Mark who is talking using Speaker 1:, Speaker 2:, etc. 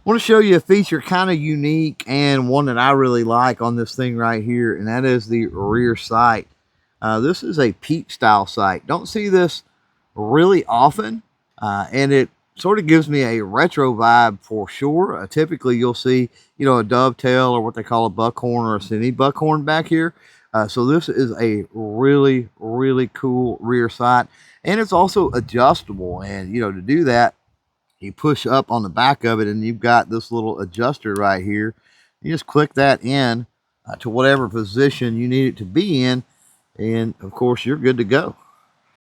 Speaker 1: want to show you a feature kind of unique and one that I really like on this thing right here, and that is the rear sight. This is a peak style sight. Don't see this really often, and it sort of gives me a retro vibe for sure. Typically, you'll see, a dovetail or what they call a buckhorn or a semi buckhorn back here. So this is a really, really cool rear sight, and it's also adjustable. And to do that, you push up on the back of it, and you've got this little adjuster right here. You just click that in to whatever position you need it to be in, and of course, you're good to go.